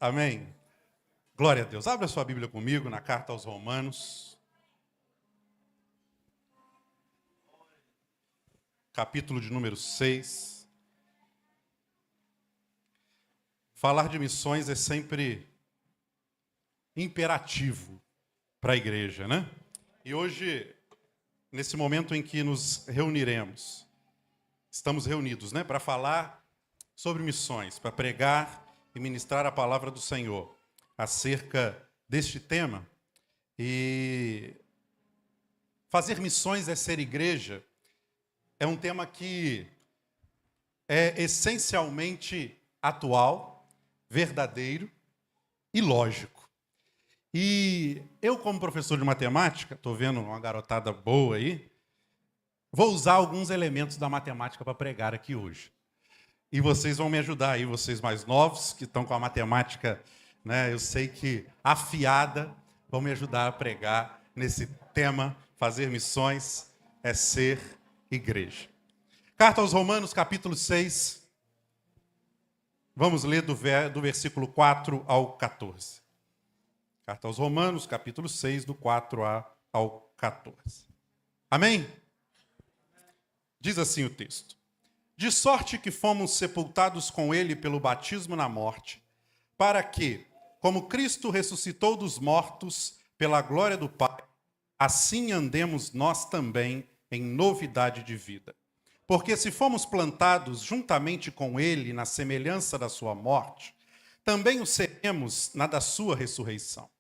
Amém? Glória a Deus. Abra sua Bíblia comigo na carta aos Romanos. Capítulo de número 6. Falar de missões é sempre imperativo para a igreja, né? E hoje, nesse momento em que nos reuniremos, estamos reunidos, né, para falar sobre missões, para pregar e ministrar a palavra do Senhor acerca deste tema. E fazer missões é ser igreja é um tema que é essencialmente atual, verdadeiro e lógico. E eu, como professor de matemática, estou vendo uma garotada boa aí, vou usar alguns elementos da matemática para pregar aqui hoje. E vocês vão me ajudar aí, vocês mais novos, que estão com a matemática, né, eu sei que afiada, vão me ajudar a pregar nesse tema. Fazer missões é ser igreja. Carta aos Romanos, capítulo 6. Vamos ler do versículo 4 ao 14. Carta aos Romanos, capítulo 6, do 4 ao 14. Amém? Diz assim o texto. De sorte que fomos sepultados com ele pelo batismo na morte, para que, como Cristo ressuscitou dos mortos pela glória do Pai, assim andemos nós também em novidade de vida. Porque se fomos plantados juntamente com ele na semelhança da sua morte, também o seremos na da sua ressurreição.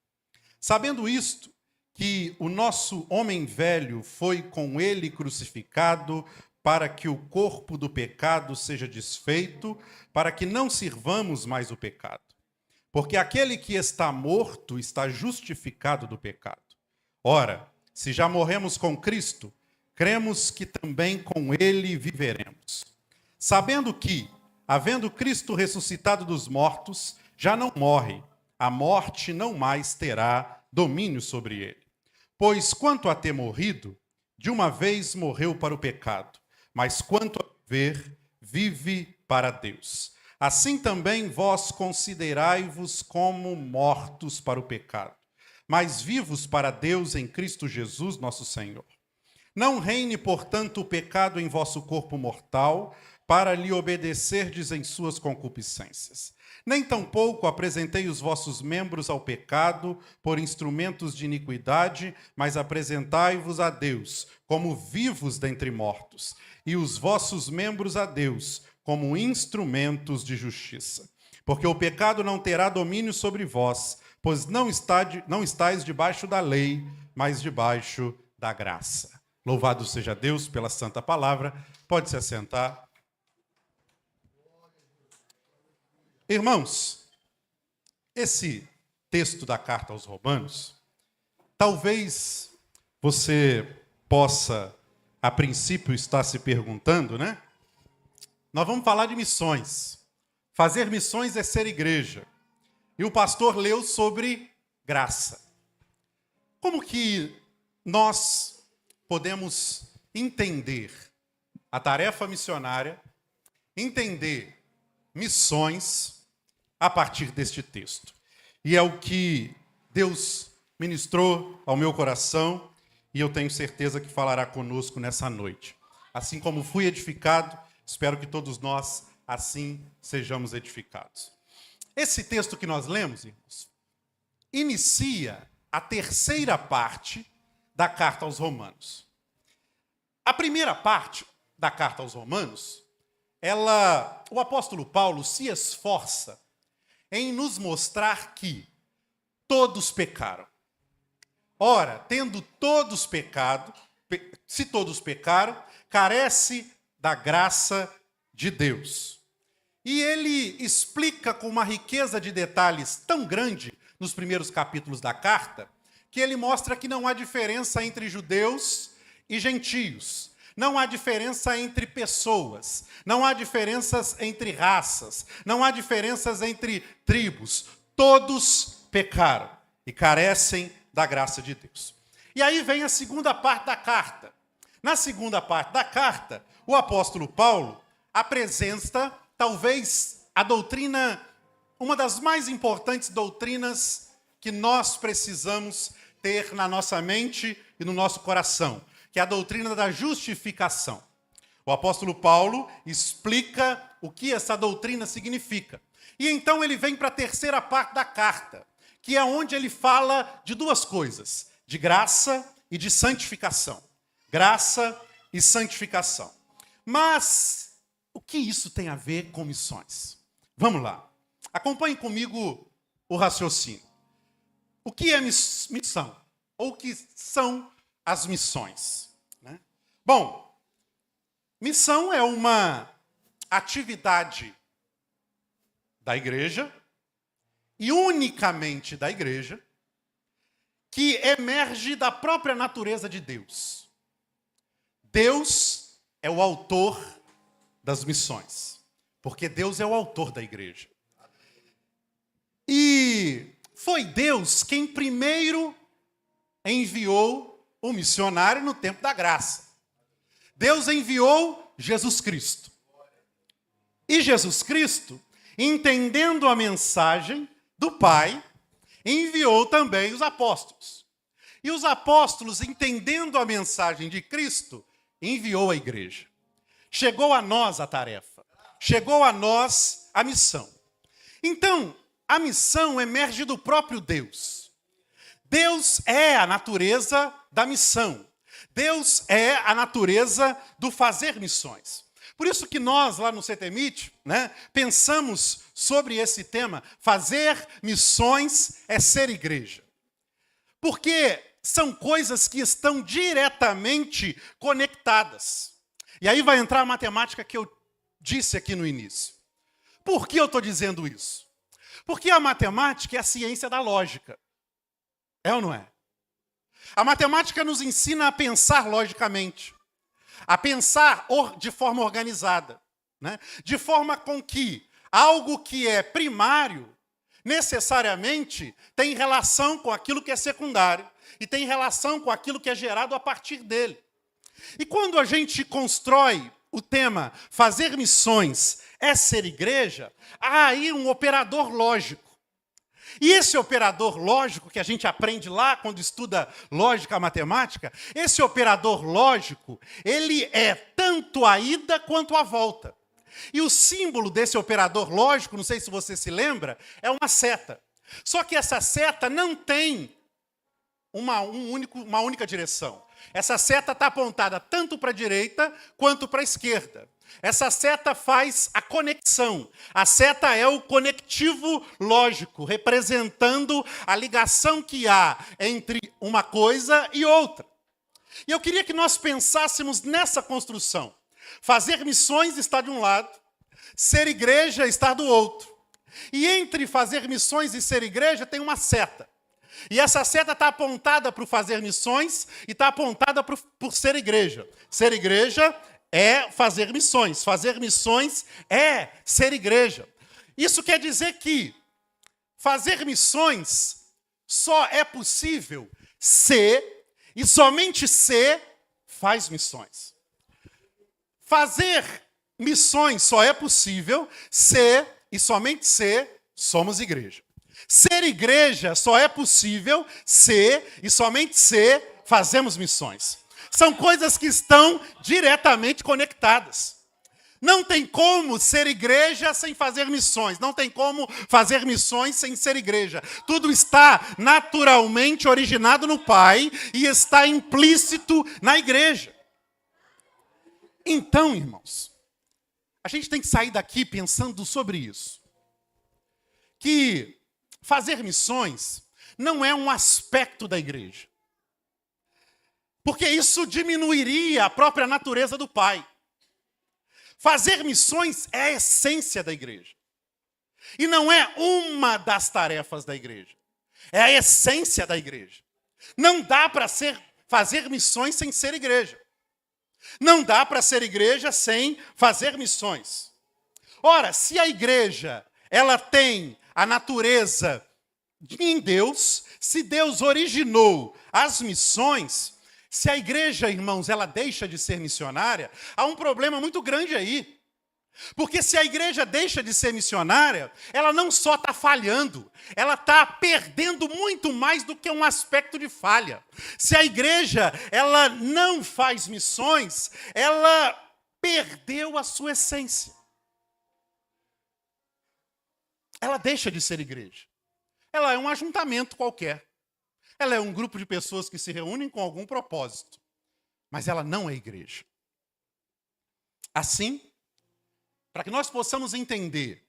Sabendo isto, que o nosso homem velho foi com ele crucificado, para que o corpo do pecado seja desfeito, para que não sirvamos mais o pecado. Porque aquele que está morto está justificado do pecado. Ora, se já morremos com Cristo, cremos que também com ele viveremos. Sabendo que, havendo Cristo ressuscitado dos mortos, já não morre, a morte não mais terá domínio sobre ele. Pois quanto a ter morrido, de uma vez morreu para o pecado, mas quanto a viver, vive para Deus. Assim também vós considerai-vos como mortos para o pecado, mas vivos para Deus em Cristo Jesus, nosso Senhor. Não reine, portanto, o pecado em vosso corpo mortal, para lhe obedecerdes em suas concupiscências. Nem tampouco apresentei os vossos membros ao pecado por instrumentos de iniquidade, mas apresentai-vos a Deus como vivos dentre mortos, e os vossos membros a Deus como instrumentos de justiça. Porque o pecado não terá domínio sobre vós, pois não estáis debaixo da lei, mas debaixo da graça. Louvado seja Deus pela santa palavra. Pode se assentar. Irmãos, esse texto da carta aos Romanos, talvez você possa, a princípio, estar se perguntando, né? Nós vamos falar de missões. Fazer missões é ser igreja. E o pastor leu sobre graça. Como que nós podemos entender a tarefa missionária, entender missões a partir deste texto? E é o que Deus ministrou ao meu coração e eu tenho certeza que falará conosco nessa noite. Assim como fui edificado, espero que todos nós assim sejamos edificados. Esse texto que nós lemos, irmãos, inicia a terceira parte da carta aos Romanos. A primeira parte da carta aos Romanos, o apóstolo Paulo se esforça em nos mostrar que todos pecaram. Ora, tendo todos pecado, se todos pecaram, carece da graça de Deus. E ele explica com uma riqueza de detalhes tão grande nos primeiros capítulos da carta, que ele mostra que não há diferença entre judeus e gentios. Não há diferença entre pessoas, não há diferenças entre raças, não há diferenças entre tribos. Todos pecaram e carecem da graça de Deus. E aí vem a segunda parte da carta. Na segunda parte da carta, o apóstolo Paulo apresenta talvez a doutrina uma das mais importantes doutrinas que nós precisamos ter na nossa mente e no nosso coração, que é a doutrina da justificação. O apóstolo Paulo explica o que essa doutrina significa. E então ele vem para a terceira parte da carta, que é onde ele fala de duas coisas, de graça e de santificação. Graça e santificação. Mas o que isso tem a ver com missões? Vamos lá. Acompanhe comigo o raciocínio. O que é missão? Ou o que são as missões? Né? Bom, missão é uma atividade da igreja, e unicamente da igreja, que emerge da própria natureza de Deus. Deus é o autor das missões, porque Deus é o autor da igreja. E foi Deus quem primeiro enviou o missionário no tempo da graça. Deus enviou Jesus Cristo. E Jesus Cristo, entendendo a mensagem do Pai, enviou também os apóstolos. E os apóstolos, entendendo a mensagem de Cristo, enviou a igreja. Chegou a nós a tarefa. Chegou a nós a missão. Então, a missão emerge do próprio Deus. Deus é a natureza da missão. Deus é a natureza do fazer missões. Por isso que nós, lá no CTMIT, pensamos sobre esse tema, fazer missões é ser igreja. Porque são coisas que estão diretamente conectadas. E aí vai entrar a matemática que eu disse aqui no início. Por que eu estou dizendo isso? Porque a matemática é a ciência da lógica. É ou não é? A matemática nos ensina a pensar logicamente. A pensar de forma organizada, de forma com que algo que é primário, necessariamente, tem relação com aquilo que é secundário, e tem relação com aquilo que é gerado a partir dele. E quando a gente constrói o tema fazer missões é ser igreja, há aí um operador lógico. E esse operador lógico que a gente aprende lá quando estuda lógica matemática, esse operador lógico, ele é tanto a ida quanto a volta. E o símbolo desse operador lógico, não sei se você se lembra, é uma seta. Só que essa seta não tem uma única direção. Essa seta está apontada tanto para a direita quanto para a esquerda. Essa seta faz a conexão. A seta é o conectivo lógico, representando a ligação que há entre uma coisa e outra. E eu queria que nós pensássemos nessa construção. Fazer missões está de um lado, ser igreja está do outro. E entre fazer missões e ser igreja tem uma seta. E essa seta está apontada para o fazer missões e está apontada por ser igreja. Ser igreja é fazer missões. Fazer missões é ser igreja. Isso quer dizer que fazer missões só é possível se, e somente se, faz missões. Fazer missões só é possível se, e somente se, somos igreja. Ser igreja só é possível se, e somente se, fazemos missões. São coisas que estão diretamente conectadas. Não tem como ser igreja sem fazer missões. Não tem como fazer missões sem ser igreja. Tudo está naturalmente originado no Pai e está implícito na igreja. Então, irmãos, a gente tem que sair daqui pensando sobre isso. Que fazer missões não é um aspecto da igreja. Porque isso diminuiria a própria natureza do Pai. Fazer missões é a essência da igreja. E não é uma das tarefas da igreja. É a essência da igreja. Não dá para fazer missões sem ser igreja. Não dá para ser igreja sem fazer missões. Ora, se a igreja ela tem a natureza em Deus, se Deus originou as missões, se a igreja, irmãos, ela deixa de ser missionária, há um problema muito grande aí. Porque se a igreja deixa de ser missionária, ela não só está falhando, ela está perdendo muito mais do que um aspecto de falha. Se a igreja ela não faz missões, ela perdeu a sua essência. Ela deixa de ser igreja. Ela é um ajuntamento qualquer. Ela é um grupo de pessoas que se reúnem com algum propósito. Mas ela não é igreja. Assim, para que nós possamos entender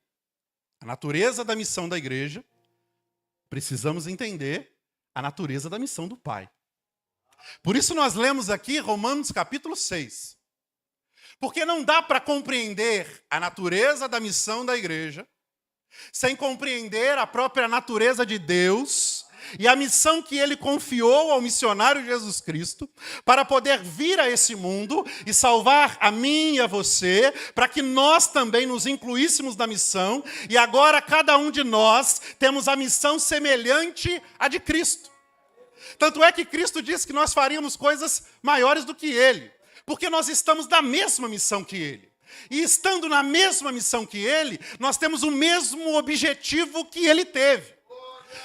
a natureza da missão da igreja, precisamos entender a natureza da missão do Pai. Por isso nós lemos aqui Romanos capítulo 6. Porque não dá para compreender a natureza da missão da igreja sem compreender a própria natureza de Deus e a missão que ele confiou ao missionário Jesus Cristo para poder vir a esse mundo e salvar a mim e a você, para que nós também nos incluíssemos na missão, e agora cada um de nós temos a missão semelhante à de Cristo. Tanto é que Cristo disse que nós faríamos coisas maiores do que ele, porque nós estamos na mesma missão que ele. E estando na mesma missão que ele, nós temos o mesmo objetivo que ele teve.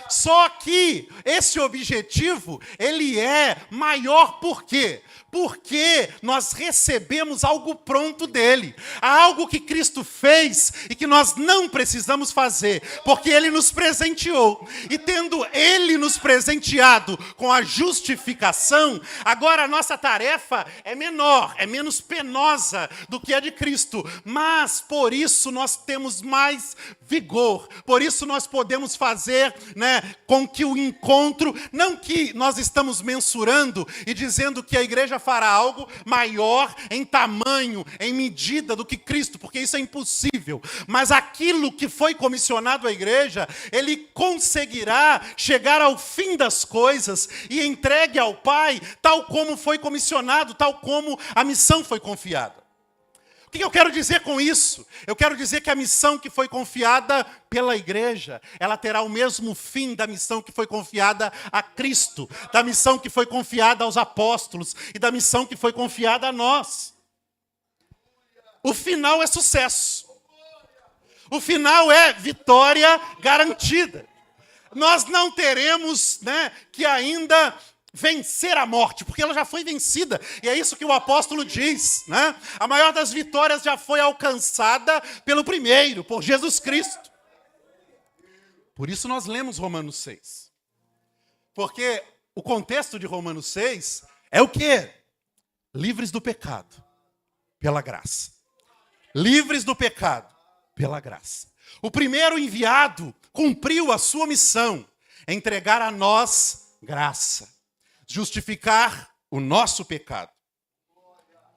Só que esse objetivo, ele é maior por quê? Porque nós recebemos algo pronto dele. Há algo que Cristo fez e que nós não precisamos fazer, porque ele nos presenteou. E tendo ele nos presenteado com a justificação, agora a nossa tarefa é menor, é menos penosa do que a de Cristo. Mas por isso nós temos mais vigor. Por isso nós podemos fazer, com que o encontro, não que nós estamos mensurando e dizendo que a igreja fará algo maior em tamanho, em medida do que Cristo, porque isso é impossível. Mas aquilo que foi comissionado à igreja, ele conseguirá chegar ao fim das coisas e entregue ao Pai, tal como foi comissionado, tal como a missão foi confiada. O que eu quero dizer com isso? Eu quero dizer que a missão que foi confiada pela igreja, ela terá o mesmo fim da missão que foi confiada a Cristo, da missão que foi confiada aos apóstolos e da missão que foi confiada a nós. O final é sucesso. O final é vitória garantida. Nós não teremos, que ainda vencer a morte, porque ela já foi vencida. E é isso que o apóstolo diz, A maior das vitórias já foi alcançada pelo primeiro, por Jesus Cristo. Por isso nós lemos Romanos 6. Porque o contexto de Romanos 6 é o quê? Livres do pecado, pela graça. Livres do pecado, pela graça. O primeiro enviado cumpriu a sua missão, entregar a nós graça. Justificar o nosso pecado.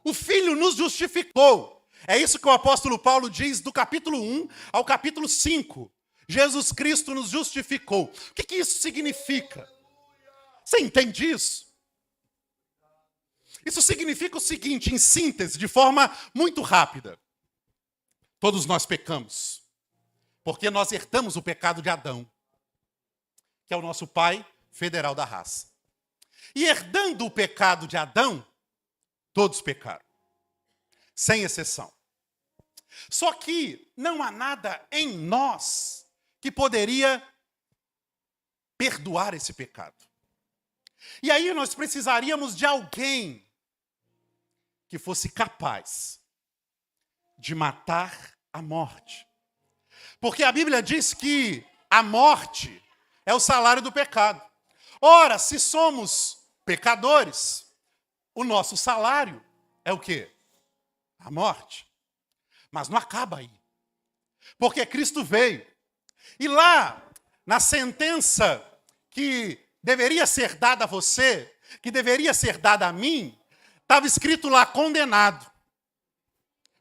O Filho nos justificou. É isso que o apóstolo Paulo diz do capítulo 1 ao capítulo 5. Jesus Cristo nos justificou. O que isso significa? Você entende isso? Isso significa o seguinte, em síntese, de forma muito rápida. Todos nós pecamos, porque nós herdamos o pecado de Adão, que é o nosso pai federal da raça. E herdando o pecado de Adão, todos pecaram, sem exceção. Só que não há nada em nós que poderia perdoar esse pecado. E aí nós precisaríamos de alguém que fosse capaz de matar a morte. Porque a Bíblia diz que a morte é o salário do pecado. Ora, se somos pecadores, o nosso salário é o quê? A morte. Mas não acaba aí. Porque Cristo veio. E lá, na sentença que deveria ser dada a você, que deveria ser dada a mim, estava escrito lá, condenado.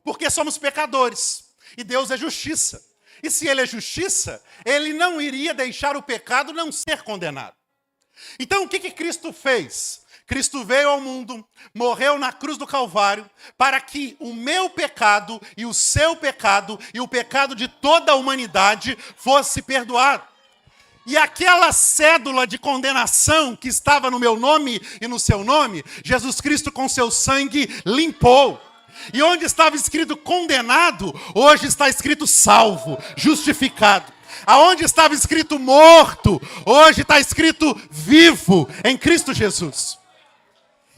Porque somos pecadores. E Deus é justiça. E se Ele é justiça, Ele não iria deixar o pecado não ser condenado. Então, o que Cristo fez? Cristo veio ao mundo, morreu na cruz do Calvário, para que o meu pecado e o seu pecado e o pecado de toda a humanidade fosse perdoado. E aquela cédula de condenação que estava no meu nome e no seu nome, Jesus Cristo com seu sangue limpou. E onde estava escrito condenado, hoje está escrito salvo, justificado. Aonde estava escrito morto, hoje está escrito vivo em Cristo Jesus.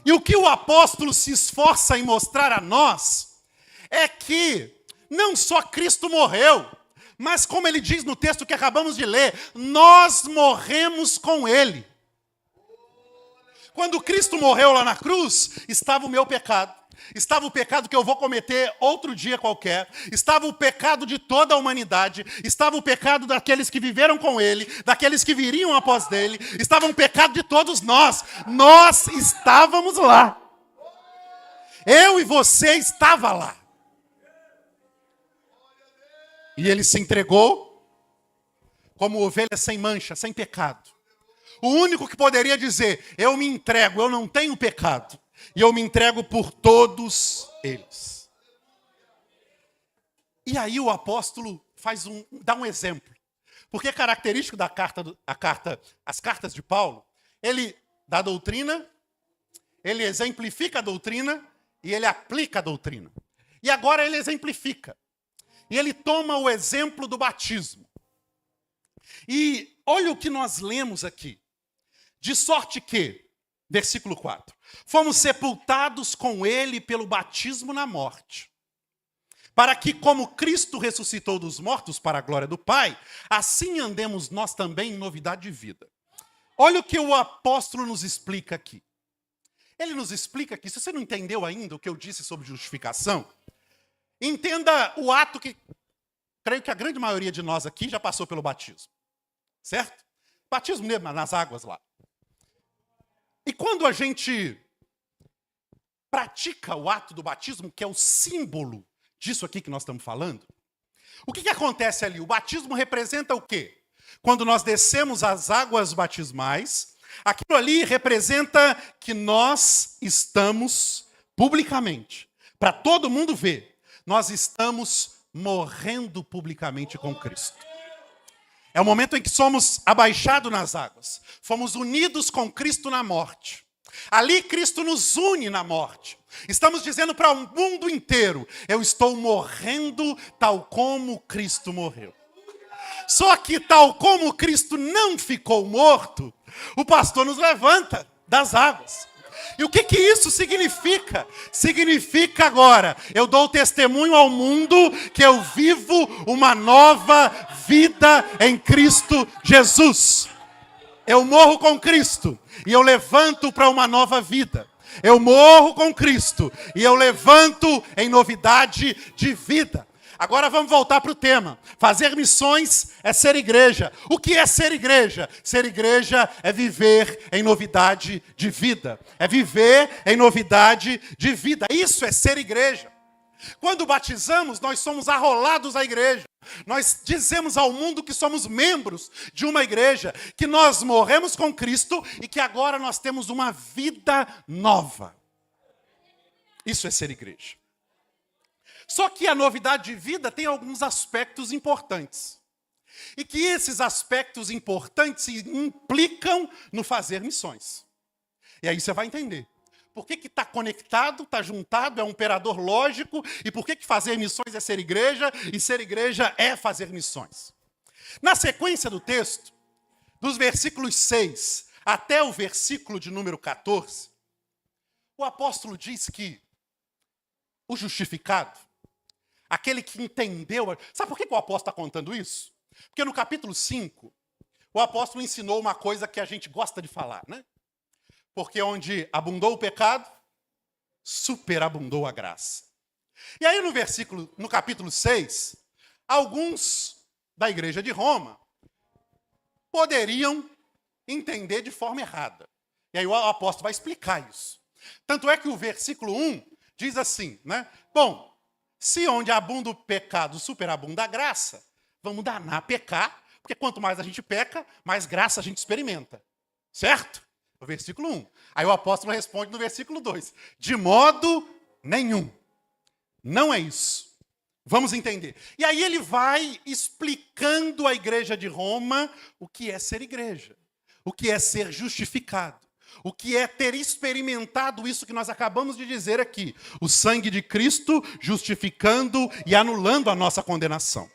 E o que o apóstolo se esforça em mostrar a nós é que não só Cristo morreu, mas como ele diz no texto que acabamos de ler, nós morremos com ele. Quando Cristo morreu lá na cruz, estava o meu pecado. Estava o pecado que eu vou cometer outro dia qualquer. Estava o pecado de toda a humanidade. Estava o pecado daqueles que viveram com ele, daqueles que viriam após dele. Estava um pecado de todos nós. Nós estávamos lá. Eu e você estava lá. E ele se entregou como ovelha sem mancha, sem pecado. O único que poderia dizer, eu me entrego, eu não tenho pecado. E eu me entrego por todos eles. E aí o apóstolo dá um exemplo. Porque é característico as cartas de Paulo, ele dá doutrina, ele exemplifica a doutrina e ele aplica a doutrina. E agora ele exemplifica. E ele toma o exemplo do batismo. E olha o que nós lemos aqui. De sorte que, versículo 4, fomos sepultados com ele pelo batismo na morte, para que, como Cristo ressuscitou dos mortos para a glória do Pai, assim andemos nós também em novidade de vida. Olha o que o apóstolo nos explica aqui. Ele nos explica que, se você não entendeu ainda o que eu disse sobre justificação, entenda o ato que, creio que a grande maioria de nós aqui já passou pelo batismo. Certo? Batismo mesmo, nas águas lá. E quando a gente pratica o ato do batismo, que é o símbolo disso aqui que nós estamos falando, o que acontece ali? O batismo representa o quê? Quando nós descemos as águas batismais, aquilo ali representa que nós estamos publicamente, para todo mundo ver, nós estamos morrendo publicamente com Cristo. É o momento em que somos abaixados nas águas. Fomos unidos com Cristo na morte. Ali Cristo nos une na morte. Estamos dizendo para o mundo inteiro, eu estou morrendo tal como Cristo morreu. Só que tal como Cristo não ficou morto, o pastor nos levanta das águas. E o que isso significa? Significa agora, eu dou testemunho ao mundo que eu vivo uma nova vida em Cristo Jesus. Eu morro com Cristo e eu levanto para uma nova vida. Eu morro com Cristo e eu levanto em novidade de vida. Agora vamos voltar para o tema. Fazer missões é ser igreja. O que é ser igreja? Ser igreja é viver em novidade de vida. É viver em novidade de vida. Isso é ser igreja. Quando batizamos, nós somos arrolados à igreja. Nós dizemos ao mundo que somos membros de uma igreja, que nós morremos com Cristo e que agora nós temos uma vida nova. Isso é ser igreja. Só que a novidade de vida tem alguns aspectos importantes. E que esses aspectos importantes implicam no fazer missões. E aí você vai entender. Por que está conectado, está juntado, é um operador lógico, e por que fazer missões é ser igreja, e ser igreja é fazer missões. Na sequência do texto, dos versículos 6 até o versículo de número 14, o apóstolo diz que o justificado, aquele que entendeu... Sabe por que o apóstolo está contando isso? Porque no capítulo 5, o apóstolo ensinou uma coisa que a gente gosta de falar, né? Porque onde abundou o pecado, superabundou a graça. E aí no capítulo 6, alguns da igreja de Roma poderiam entender de forma errada. E aí o apóstolo vai explicar isso. Tanto é que o versículo 1 diz assim, né? Bom, se onde abunda o pecado superabunda a graça, vamos danar pecar, porque quanto mais a gente peca, mais graça a gente experimenta. Certo? O versículo 1. Aí o apóstolo responde no versículo 2. De modo nenhum. Não é isso. Vamos entender. E aí ele vai explicando à igreja de Roma o que é ser igreja. O que é ser justificado. O que é ter experimentado isso que nós acabamos de dizer aqui. O sangue de Cristo justificando e anulando a nossa condenação.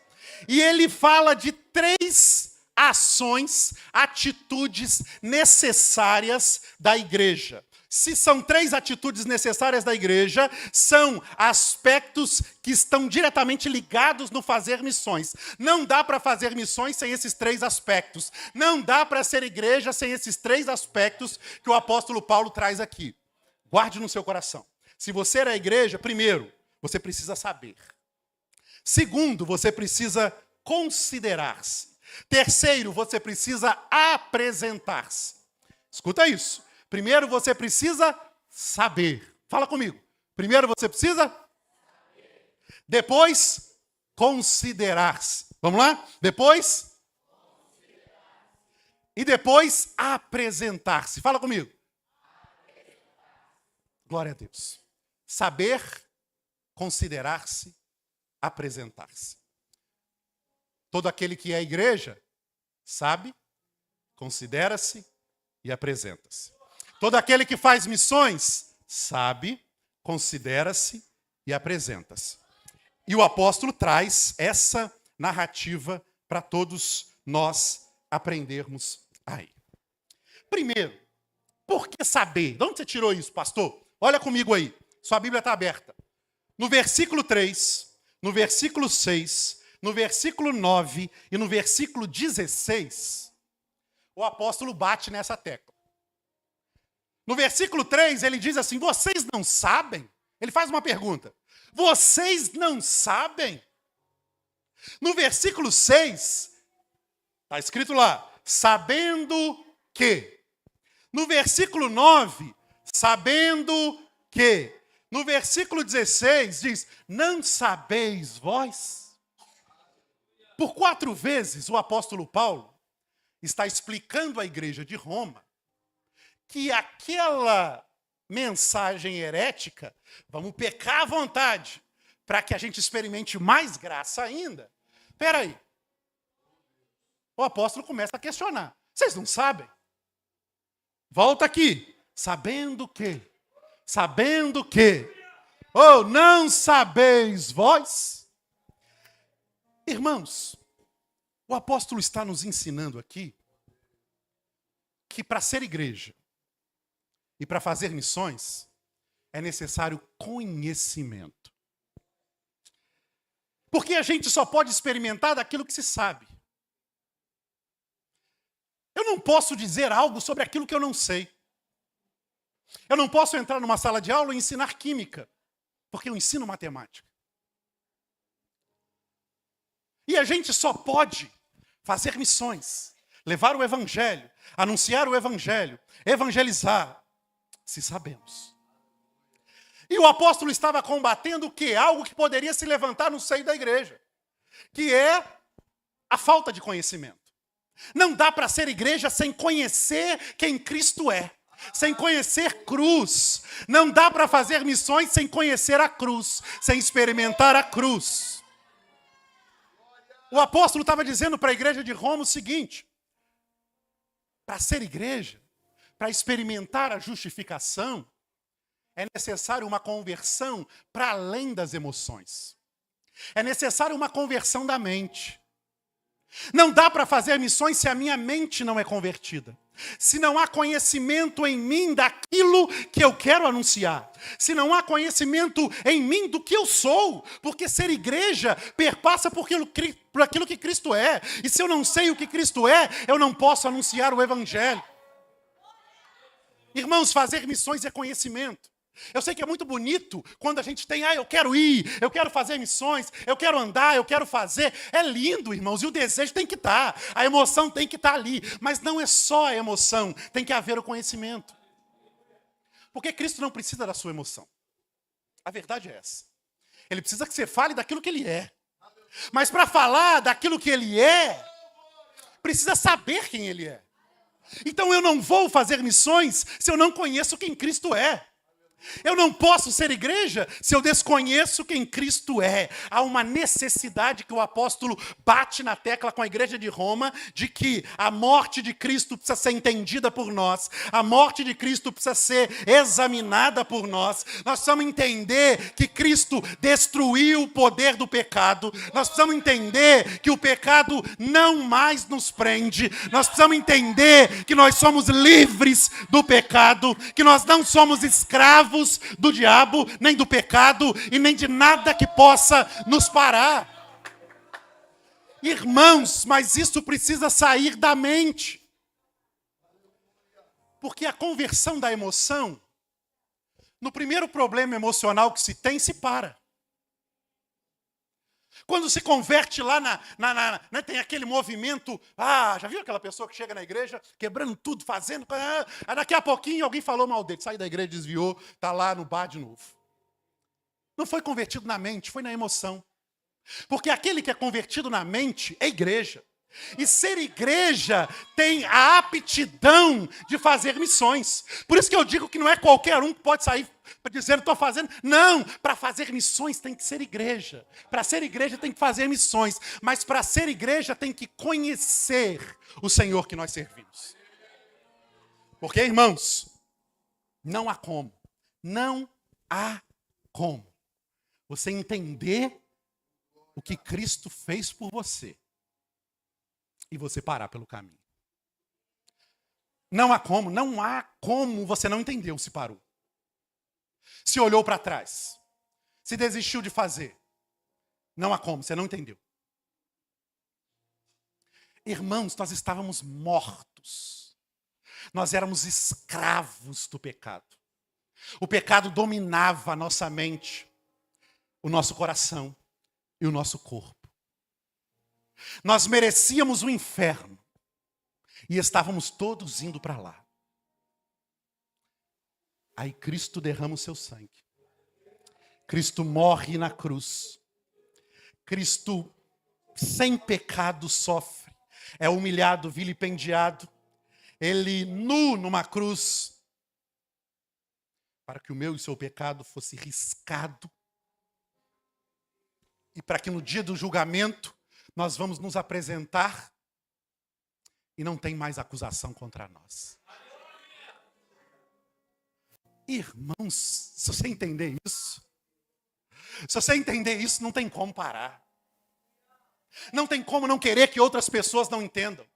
E ele fala de 3 ações, atitudes necessárias da igreja. Se são 3 atitudes necessárias da igreja, são aspectos que estão diretamente ligados no fazer missões. Não dá para fazer missões sem esses 3 aspectos. Não dá para ser igreja sem esses 3 aspectos que o apóstolo Paulo traz aqui. Guarde no seu coração. Se você é a igreja, primeiro, você precisa saber. Segundo, você precisa considerar-se. Terceiro, você precisa apresentar-se. Escuta isso. Primeiro você precisa saber. Fala comigo. Primeiro você precisa saber. Depois, considerar-se. Vamos lá? Depois? E depois, apresentar-se. Fala comigo. Glória a Deus. Saber, considerar-se, apresentar-se. Todo aquele que é igreja sabe, considera-se e apresenta-se. Todo aquele que faz missões sabe, considera-se e apresenta-se. E o apóstolo traz essa narrativa para todos nós aprendermos aí. Primeiro, por que saber? De onde você tirou isso, pastor? Olha comigo aí. Sua Bíblia está aberta. No versículo 3, no versículo 6, no versículo 9 e no versículo 16, o apóstolo bate nessa tecla. No versículo 3, ele diz assim, vocês não sabem? Ele faz uma pergunta. Vocês não sabem? No versículo 6, está escrito lá, sabendo que. No versículo 9, sabendo que. No versículo 16, diz, não sabeis vós? Por 4 vezes, o apóstolo Paulo está explicando à igreja de Roma que aquela mensagem herética, vamos pecar à vontade, para que a gente experimente mais graça ainda. Espera aí. O apóstolo começa a questionar. Vocês não sabem? Volta aqui. Sabendo que? Sabendo que? Ou não sabeis vós? Irmãos, o apóstolo está nos ensinando aqui que para ser igreja e para fazer missões é necessário conhecimento. Porque a gente só pode experimentar daquilo que se sabe. Eu não posso dizer algo sobre aquilo que eu não sei. Eu não posso entrar numa sala de aula e ensinar química, porque eu ensino matemática. E a gente só pode fazer missões, levar o evangelho, anunciar o evangelho, evangelizar, se sabemos. E o apóstolo estava combatendo o quê? Algo que poderia se levantar no seio da igreja, que é a falta de conhecimento. Não dá para ser igreja sem conhecer quem Cristo é, sem conhecer cruz. Não dá para fazer missões sem conhecer a cruz, sem experimentar a cruz. O apóstolo estava dizendo para a igreja de Roma o seguinte: para ser igreja, para experimentar a justificação, é necessário uma conversão para além das emoções. É necessário uma conversão da mente. Não dá para fazer missões se a minha mente não é convertida. Se não há conhecimento em mim daquilo que eu quero anunciar. Se não há conhecimento em mim do que eu sou. Porque ser igreja perpassa por aquilo que Cristo é. E se eu não sei o que Cristo é, eu não posso anunciar o evangelho. Irmãos, fazer missões é conhecimento. Eu sei que é muito bonito quando a gente tem, eu quero ir, eu quero fazer missões, eu quero andar, eu quero fazer. É lindo, irmãos, e o desejo tem que estar, a emoção tem que estar ali. Mas não é só a emoção, tem que haver o conhecimento. Porque Cristo não precisa da sua emoção. A verdade é essa. Ele precisa que você fale daquilo que Ele é. Mas para falar daquilo que Ele é, precisa saber quem Ele é. Então eu não vou fazer missões se eu não conheço quem Cristo é. Eu não posso ser igreja se eu desconheço quem Cristo é. Há uma necessidade que o apóstolo bate na tecla com a igreja de Roma, de que a morte de Cristo precisa ser entendida por nós, a morte de Cristo precisa ser examinada por nós. Nós precisamos entender que Cristo destruiu o poder do pecado. Nós precisamos entender que o pecado não mais nos prende. Nós precisamos entender que nós somos livres do pecado, que nós não somos escravos do diabo, nem do pecado e nem de nada que possa nos parar. Irmãos, mas isso precisa sair da mente. Porque a conversão da emoção, no primeiro problema emocional que se tem, se para. Quando se converte lá né, tem aquele movimento, já viu aquela pessoa que chega na igreja, quebrando tudo, fazendo, daqui a pouquinho alguém falou mal dele, saiu da igreja, desviou, está lá no bar de novo. Não foi convertido na mente, foi na emoção. Porque aquele que é convertido na mente é igreja. E ser igreja tem a aptidão de fazer missões. Por isso que eu digo que não é qualquer um que pode sair dizendo, estou fazendo. Não, para fazer missões tem que ser igreja. Para ser igreja tem que fazer missões. Mas para ser igreja tem que conhecer o Senhor que nós servimos. Porque, irmãos, não há como você entender o que Cristo fez por você e você parar pelo caminho. Não há como você não entendeu se parou. Se olhou para trás. Se desistiu de fazer. Não há como, você não entendeu. Irmãos, nós estávamos mortos. Nós éramos escravos do pecado. O pecado dominava a nossa mente, o nosso coração e o nosso corpo. Nós merecíamos o inferno e estávamos todos indo para lá. Aí Cristo derrama o seu sangue. Cristo morre na cruz. Cristo, sem pecado, sofre. É humilhado, vilipendiado. Ele nu numa cruz, para que o meu e o seu pecado fosse riscado. E para que no dia do julgamento, nós vamos nos apresentar e não tem mais acusação contra nós. Irmãos, se você entender isso, não tem como parar. Não tem como não querer que outras pessoas não entendam.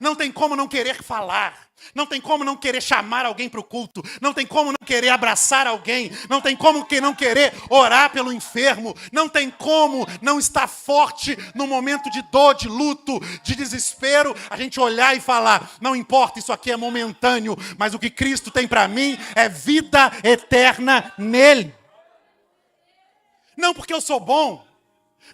Não tem como não querer falar. Não tem como não querer chamar alguém para o culto. Não tem como não querer abraçar alguém. Não tem como não querer orar pelo enfermo. Não tem como não estar forte no momento de dor, de luto, de desespero. A gente olhar e falar, não importa, isso aqui é momentâneo, mas o que Cristo tem para mim é vida eterna nele. Não porque eu sou bom.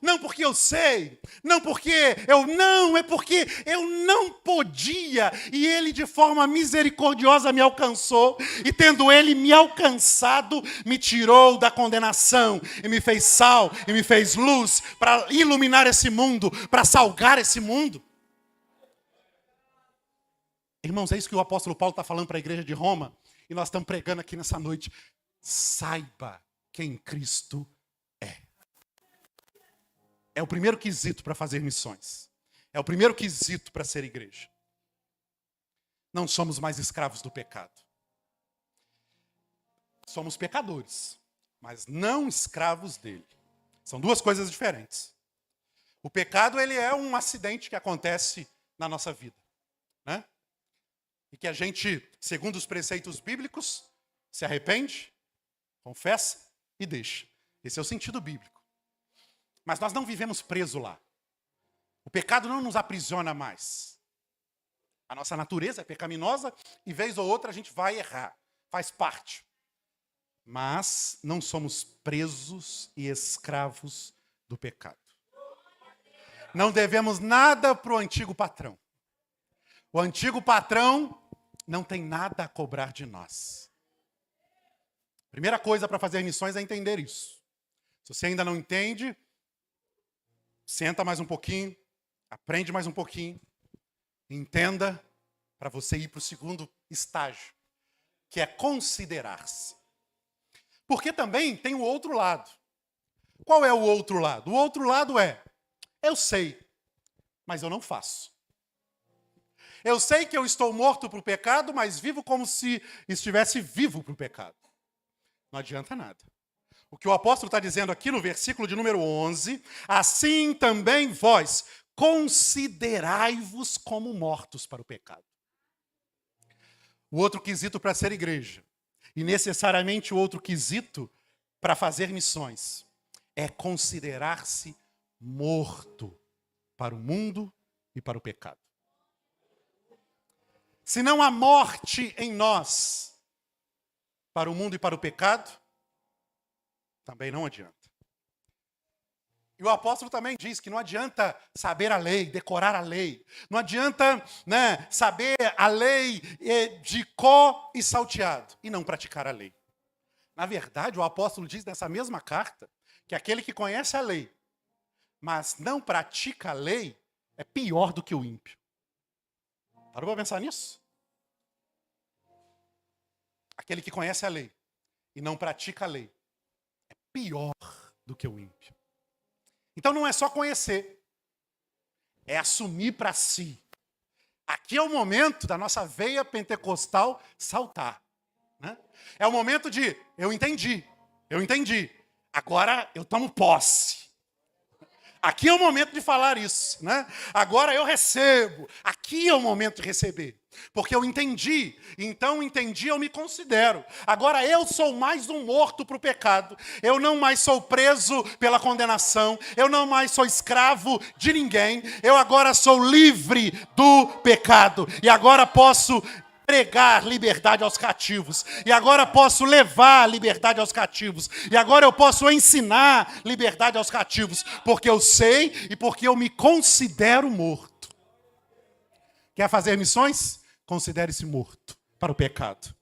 Não porque eu sei, não porque é porque eu não podia. E Ele de forma misericordiosa me alcançou. E tendo Ele me alcançado, me tirou da condenação. E me fez sal, e me fez luz para iluminar esse mundo, para salgar esse mundo. Irmãos, é isso que o apóstolo Paulo está falando para a igreja de Roma. E nós estamos pregando aqui nessa noite. Saiba quem Cristo é. É o primeiro quesito para fazer missões. É o primeiro quesito para ser igreja. Não somos mais escravos do pecado. Somos pecadores, mas não escravos dele. São duas coisas diferentes. O pecado, ele é um acidente que acontece na nossa vida, né? E que a gente, segundo os preceitos bíblicos, se arrepende, confessa e deixa. Esse é o sentido bíblico. Mas nós não vivemos presos lá. O pecado não nos aprisiona mais. A nossa natureza é pecaminosa e vez ou outra a gente vai errar. Faz parte. Mas não somos presos e escravos do pecado. Não devemos nada para o antigo patrão. O antigo patrão não tem nada a cobrar de nós. Primeira coisa para fazer missões é entender isso. Se você ainda não entende, senta mais um pouquinho, aprende mais um pouquinho, entenda para você ir para o segundo estágio, que é considerar-se. Porque também tem o outro lado. Qual é o outro lado? O outro lado é, eu sei, mas eu não faço. Eu sei que eu estou morto para o pecado, mas vivo como se estivesse vivo para o pecado. Não adianta nada. O que o apóstolo está dizendo aqui no versículo de número 11, assim também vós, considerai-vos como mortos para o pecado. O outro quesito para ser igreja, e necessariamente o outro quesito para fazer missões, é considerar-se morto para o mundo e para o pecado. Se não há morte em nós para o mundo e para o pecado, também não adianta. E o apóstolo também diz que não adianta saber a lei, decorar a lei. Não adianta, saber a lei de có e salteado e não praticar a lei. Na verdade, o apóstolo diz nessa mesma carta que aquele que conhece a lei, mas não pratica a lei, é pior do que o ímpio. Parou para pensar nisso? Aquele que conhece a lei e não pratica a lei, é pior do que o ímpio. Então não é só conhecer, é assumir para si. Aqui é o momento da nossa veia pentecostal saltar. É o momento de, eu entendi, agora eu tomo posse. Aqui é o momento de falar isso, Agora eu recebo, aqui é o momento de receber. Porque eu entendi, então entendi, eu me considero. Agora eu sou mais um morto para o pecado. Eu não mais sou preso pela condenação. Eu não mais sou escravo de ninguém. Eu agora sou livre do pecado. E agora posso pregar liberdade aos cativos. E agora posso levar liberdade aos cativos. E agora eu posso ensinar liberdade aos cativos. Porque eu sei e porque eu me considero morto. Quer fazer missões? Considere-se morto para o pecado.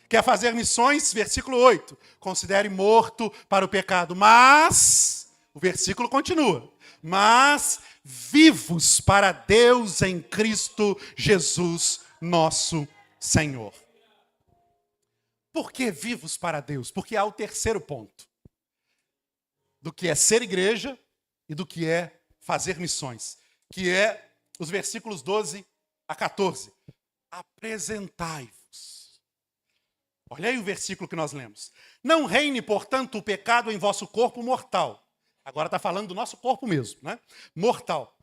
Quer fazer missões? Versículo 8. Considere morto para o pecado. Mas, o versículo continua. Mas vivos para Deus em Cristo Jesus, nosso Senhor. Por que vivos para Deus? Porque há o terceiro ponto. Do que é ser igreja e do que é fazer missões. Que é os versículos 12 a 14. Apresentai-vos. Olha aí o versículo que nós lemos. Não reine, portanto, o pecado em vosso corpo mortal. Agora está falando do nosso corpo mesmo, Mortal.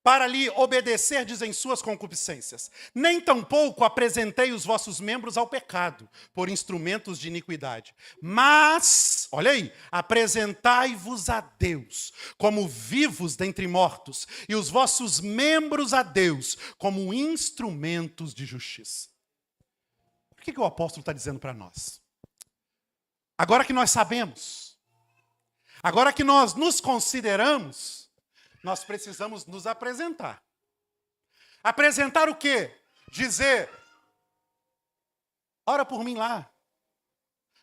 Para lhe obedecerdes em suas concupiscências. Nem tampouco apresentei os vossos membros ao pecado, por instrumentos de iniquidade. Mas, olha aí, apresentai-vos a Deus, como vivos dentre mortos, e os vossos membros a Deus, como instrumentos de justiça. O que o apóstolo está dizendo para nós? Agora que nós sabemos, agora que nós nos consideramos, nós precisamos nos apresentar. Apresentar o quê? Dizer, ora por mim lá.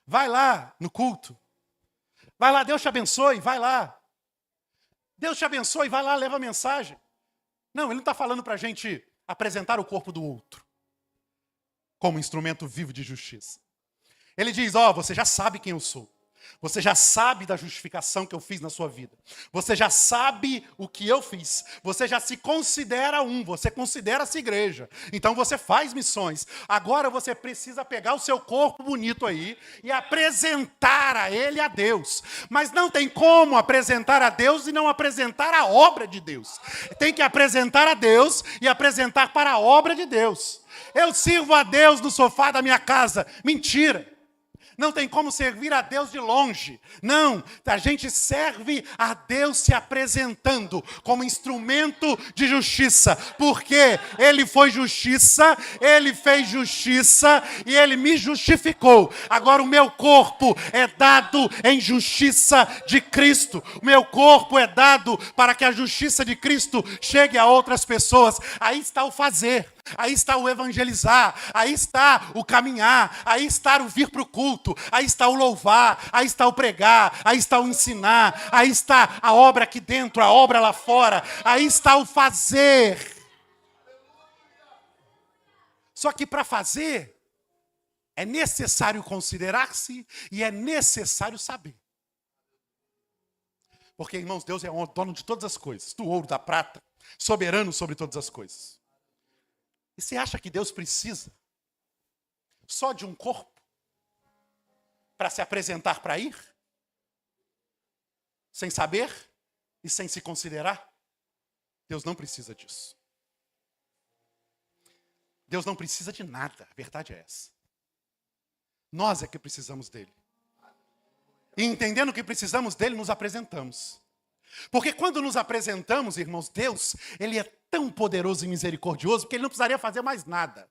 Vai lá no culto. Vai lá, Deus te abençoe, vai lá. Deus te abençoe, vai lá, leva a mensagem. Não, ele não está falando para a gente apresentar o corpo do outro como instrumento vivo de justiça. Ele diz, você já sabe quem eu sou. Você já sabe da justificação que eu fiz na sua vida. Você já sabe o que eu fiz. Você já se considera você considera-se igreja. Então você faz missões. Agora você precisa pegar o seu corpo bonito aí e apresentar a ele a Deus. Mas não tem como apresentar a Deus e não apresentar a obra de Deus. Tem que apresentar a Deus e apresentar para a obra de Deus. Eu sirvo a Deus no sofá da minha casa. Mentira. Não tem como servir a Deus de longe. Não, a gente serve a Deus se apresentando como instrumento de justiça. Porque Ele foi justiça, Ele fez justiça e Ele me justificou. Agora o meu corpo é dado em justiça de Cristo. O meu corpo é dado para que a justiça de Cristo chegue a outras pessoas. Aí está o fazer. Aí está o evangelizar, aí está o caminhar, aí está o vir para o culto, aí está o louvar, aí está o pregar, aí está o ensinar, aí está a obra aqui dentro, a obra lá fora, aí está o fazer. Só que para fazer, É necessário considerar-se e é necessário saber. Porque, irmãos, Deus é o dono de todas as coisas, do ouro, da prata, soberano sobre todas as coisas. E você acha que Deus precisa só de um corpo para se apresentar para ir? Sem saber e sem se considerar? Deus não precisa disso. Deus não precisa de nada, a verdade é essa. Nós é que precisamos dele. E entendendo que precisamos dele, nos apresentamos. Porque quando nos apresentamos, irmãos, Deus, ele é tão poderoso e misericordioso que ele não precisaria fazer mais nada.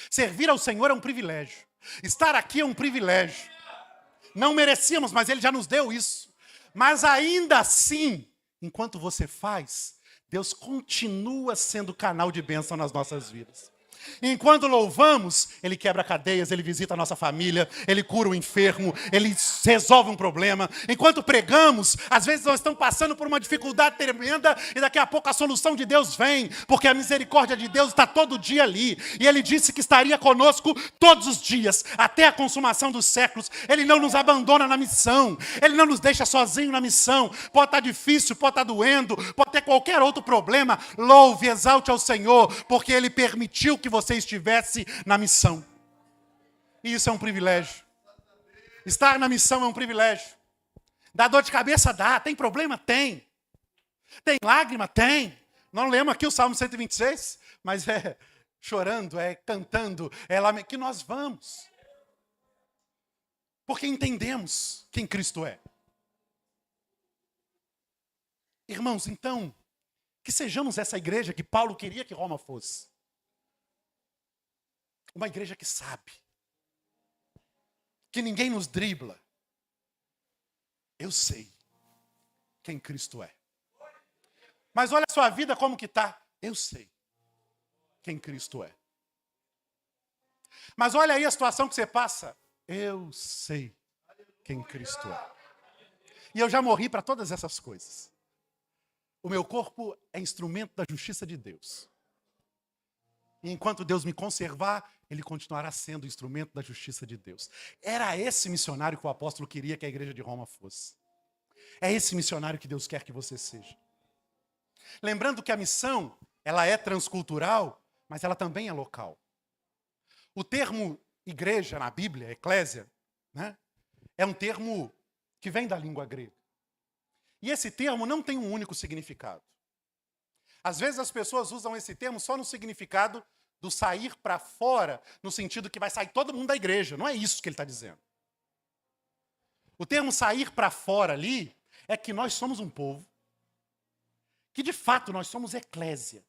Servir ao Senhor é um privilégio. Estar aqui é um privilégio. Não merecíamos, mas ele já nos deu isso. Mas ainda assim, enquanto você faz, Deus continua sendo canal de bênção nas nossas vidas. Enquanto louvamos, ele quebra cadeias, ele visita a nossa família, ele cura o enfermo, ele resolve um problema. Enquanto pregamos, às vezes nós estamos passando por uma dificuldade tremenda e daqui a pouco a solução de Deus vem, porque a misericórdia de Deus está todo dia ali. E ele disse que estaria conosco todos os dias, até a consumação dos séculos. Ele não nos abandona na missão, ele não nos deixa sozinho na missão. Pode estar difícil, pode estar doendo, pode ter qualquer outro problema. Louve, exalte ao Senhor, porque ele permitiu que você estivesse na missão. E isso é um privilégio. Estar na missão é um privilégio. Dá dor de cabeça? Dá. Tem problema? Tem. Tem lágrima? Tem. Não lemos aqui o Salmo 126, mas é chorando, é cantando, é lá que nós vamos. Porque entendemos quem Cristo é. Irmãos, então, que sejamos essa igreja que Paulo queria que Roma fosse. Uma igreja que sabe. Que ninguém nos dribla. Eu sei quem Cristo é. Mas olha a sua vida como que está. Eu sei quem Cristo é. Mas olha aí a situação que você passa. Eu sei quem Cristo é. E eu já morri para todas essas coisas. O meu corpo é instrumento da justiça de Deus. E enquanto Deus me conservar, ele continuará sendo instrumento da justiça de Deus. Era esse missionário que o apóstolo queria que a igreja de Roma fosse. É esse missionário que Deus quer que você seja. Lembrando que a missão, ela é transcultural, mas ela também é local. O termo igreja na Bíblia, eclésia, né, é um termo que vem da língua grega. E esse termo não tem um único significado. Às vezes as pessoas usam esse termo só no significado do sair para fora, no sentido que vai sair todo mundo da igreja. Não é isso que ele está dizendo. O termo sair para fora ali é que nós somos um povo, que de fato nós somos eclésia.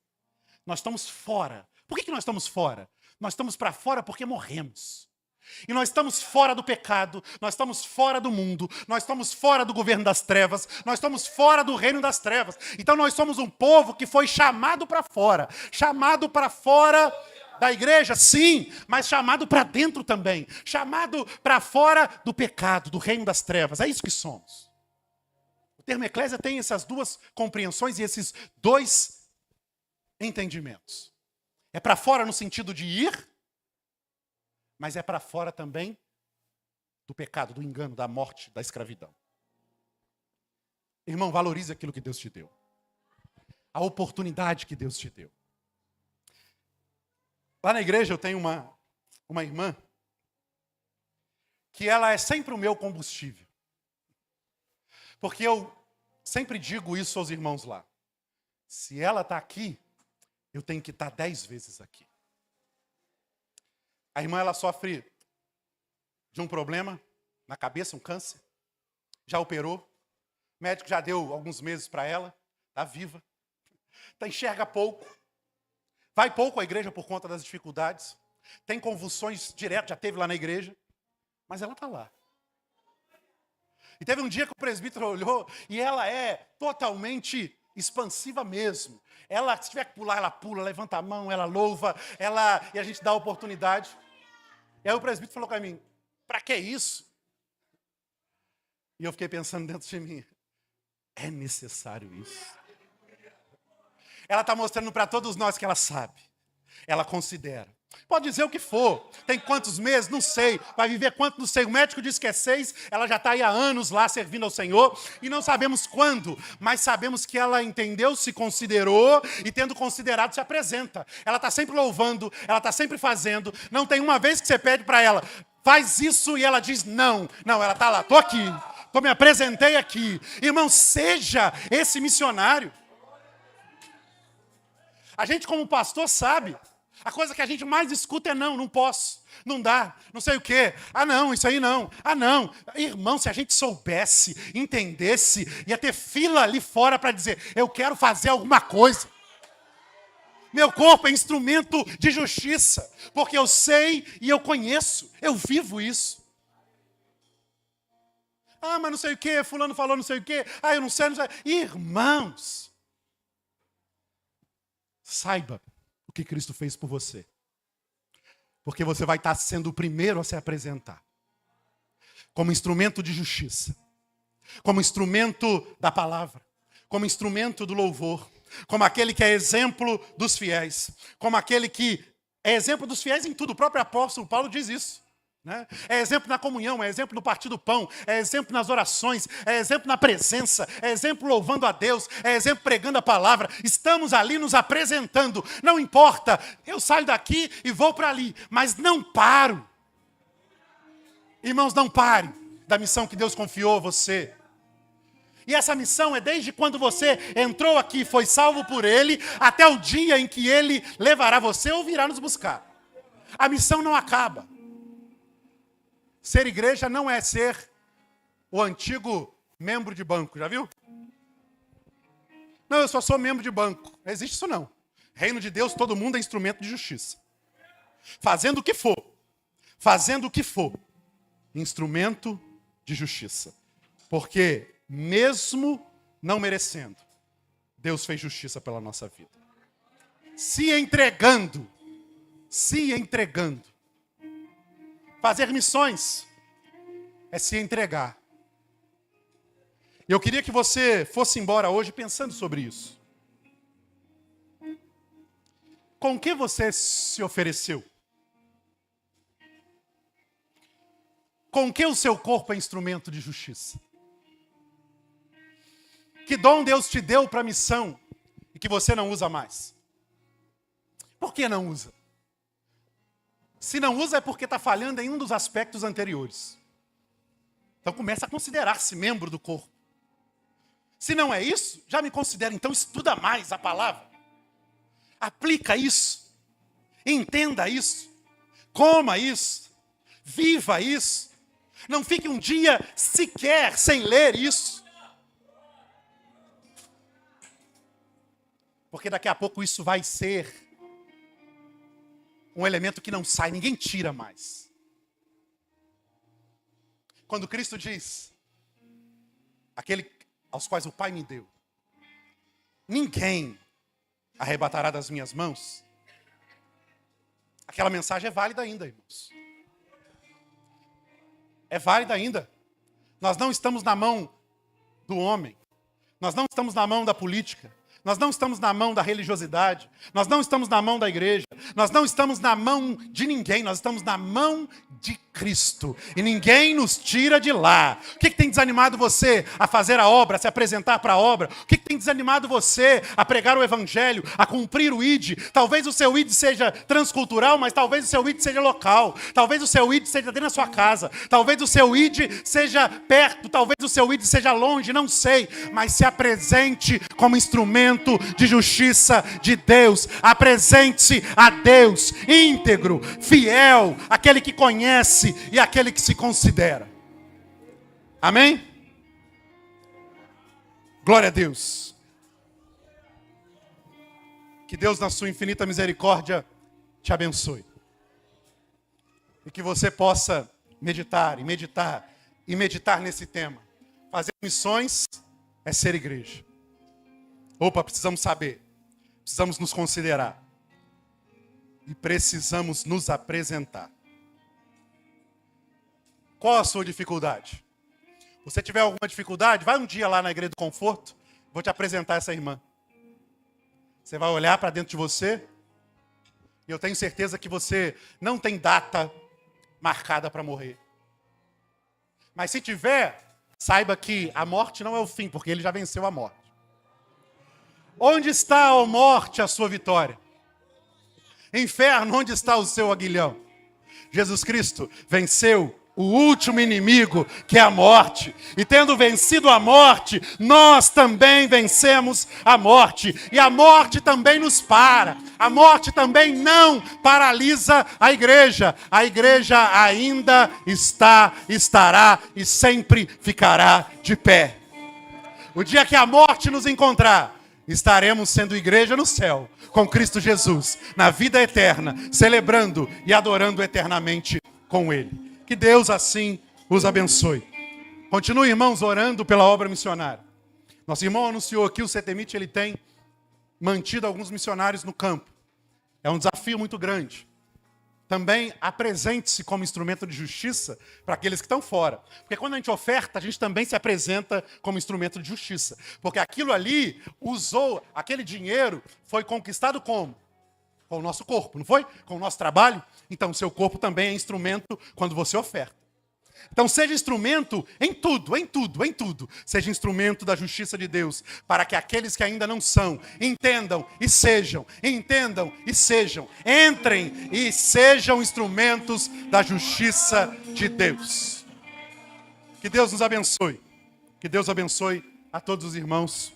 Nós estamos fora. Por que nós estamos fora? Nós estamos para fora porque morremos. E nós estamos fora do pecado, nós estamos fora do mundo, nós estamos fora do governo das trevas, nós estamos fora do reino das trevas. Então nós somos um povo que foi chamado para fora da igreja, sim, mas chamado para dentro também, chamado para fora do pecado, do reino das trevas. É isso que somos. O termo eclésia tem essas duas compreensões e esses dois entendimentos. É para fora no sentido de ir, mas é para fora também do pecado, do engano, da morte, da escravidão. Irmão, valorize aquilo que Deus te deu. A oportunidade que Deus te deu. Lá na igreja eu tenho uma irmã que ela é sempre o meu combustível. Porque eu sempre digo isso aos irmãos lá. Se ela está aqui, eu tenho que estar 10 vezes aqui. A irmã, ela sofre de um problema na cabeça, um câncer. Já operou. O médico já deu alguns meses para ela. Está viva. Enxerga pouco. Vai pouco à igreja por conta das dificuldades. Tem convulsões direto, já teve lá na igreja. Mas ela está lá. E teve um dia que o presbítero olhou e ela é totalmente expansiva mesmo. Ela, se tiver que pular, ela pula, levanta a mão, ela louva, e a gente dá a oportunidade. E aí o presbítero falou para mim, para que isso? E eu fiquei pensando dentro de mim, é necessário isso. Ela está mostrando para todos nós que ela sabe, ela considera, Pode dizer o que for. Tem quantos meses? Não sei. Vai viver quanto? Não sei. O médico diz que é 6. Ela já está aí há anos lá servindo ao Senhor. E não sabemos quando. Mas sabemos que ela entendeu, se considerou. E tendo considerado, se apresenta. Ela está sempre louvando. Ela está sempre fazendo. Não tem uma vez que você pede para ela, faz isso. E ela diz não. Não, ela está lá. Estou aqui. Me apresentei aqui. Irmão, seja esse missionário. A gente como pastor sabe. A coisa que a gente mais escuta é não posso, não dá, não sei o quê. Ah não, isso aí não, ah não. Irmão, se a gente soubesse, entendesse, ia ter fila ali fora para dizer, eu quero fazer alguma coisa. Meu corpo é instrumento de justiça, porque eu sei e eu conheço, eu vivo isso. Ah, mas não sei o quê, fulano falou não sei o quê, ah, eu não sei. Irmãos, saiba o que Cristo fez por você. Porque você vai estar sendo o primeiro a se apresentar. Como instrumento de justiça. Como instrumento da palavra. Como instrumento do louvor. Como aquele que é exemplo dos fiéis. Como aquele que é exemplo dos fiéis em tudo. O próprio apóstolo Paulo diz isso. Né? É exemplo na comunhão, é exemplo no partir do pão, é exemplo nas orações, é exemplo na presença, é exemplo louvando a Deus, é exemplo pregando a palavra. Estamos ali nos apresentando. Não importa, eu saio daqui e vou para ali, mas não paro. Irmãos, não pare da missão que Deus confiou a você. E essa missão é desde quando você entrou aqui, foi salvo por Ele, até o dia em que Ele levará você ou virá nos buscar. A missão não acaba. Ser igreja não é ser o antigo membro de banco, já viu? Não, eu só sou membro de banco. Não existe isso não. Reino de Deus, todo mundo é instrumento de justiça. Fazendo o que for. Fazendo o que for. Instrumento de justiça. Porque, mesmo não merecendo, Deus fez justiça pela nossa vida. Se entregando. Fazer missões é se entregar. Eu queria que você fosse embora hoje pensando sobre isso. Com que você se ofereceu? Com que o seu corpo é instrumento de justiça? Que dom Deus te deu para a missão e que você não usa mais? Por que não usa? Se não usa é porque está falhando em um dos aspectos anteriores. Então começa a considerar-se membro do corpo. Se não é isso, já me considera. Então estuda mais a palavra. Aplica isso. Entenda isso. Coma isso. Viva isso. Não fique um dia sequer sem ler isso. Porque daqui a pouco isso vai ser um elemento que não sai, ninguém tira mais. Quando Cristo diz, aquele aos quais o Pai me deu, ninguém arrebatará das minhas mãos, aquela mensagem é válida ainda, irmãos. É válida ainda. Nós não estamos na mão do homem. Nós não estamos na mão da política. Nós não estamos na mão da religiosidade. Nós não estamos na mão da igreja. Nós não estamos na mão de ninguém. Nós estamos na mão de Cristo. E ninguém nos tira de lá. O que tem desanimado você a fazer a obra, a se apresentar para a obra? O que tem desanimado você a pregar o evangelho, a cumprir o ID? Talvez o seu ID seja transcultural, mas talvez o seu ID seja local. Talvez o seu ID seja dentro da sua casa. Talvez o seu ID seja perto. Talvez o seu ID seja longe, não sei. Mas se apresente como instrumento de justiça de Deus. Apresente-se a Deus íntegro, fiel, aquele que conhece e aquele que se considera. Amém? Glória a Deus. Que Deus, na sua infinita misericórdia, te abençoe. E que você possa meditar e meditar e meditar nesse tema. Fazer missões é ser igreja. Opa, precisamos saber. Precisamos nos considerar. E precisamos nos apresentar. Qual a sua dificuldade? Se você tiver alguma dificuldade, vai um dia lá na Igreja do Conforto. Vou te apresentar essa irmã. Você vai olhar para dentro de você. E eu tenho certeza que você não tem data marcada para morrer. Mas se tiver, saiba que a morte não é o fim, porque ele já venceu a morte. Onde está, ó morte, a sua vitória? Inferno, onde está o seu aguilhão? Jesus Cristo venceu o último inimigo, que é a morte. E tendo vencido a morte, nós também vencemos a morte. E a morte também nos para. A morte também não paralisa a igreja. A igreja ainda está, estará e sempre ficará de pé. O dia que a morte nos encontrar, estaremos sendo igreja no céu, com Cristo Jesus, na vida eterna, celebrando e adorando eternamente com Ele. Que Deus assim os abençoe. Continue, irmãos, orando pela obra missionária. Nosso irmão anunciou aqui, o CETEMIT, ele tem mantido alguns missionários no campo. É um desafio muito grande. Também apresente-se como instrumento de justiça para aqueles que estão fora. Porque quando a gente oferta, a gente também se apresenta como instrumento de justiça. Porque aquilo ali aquele dinheiro foi conquistado como? Com o nosso corpo, não foi? Com o nosso trabalho. Então, o seu corpo também é instrumento quando você oferta. Então, seja instrumento em tudo, em tudo, em tudo. Seja instrumento da justiça de Deus, para que aqueles que ainda não são, entendam e sejam, entrem e sejam instrumentos da justiça de Deus. Que Deus nos abençoe. Que Deus abençoe a todos os irmãos.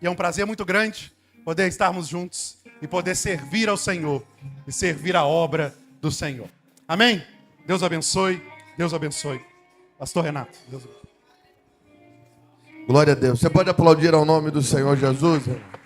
E é um prazer muito grande poder estarmos juntos e poder servir ao Senhor e servir a obra do Senhor. Amém? Deus abençoe. Deus abençoe. Pastor Renato. Deus abençoe. Glória a Deus. Você pode aplaudir ao nome do Senhor Jesus, irmão?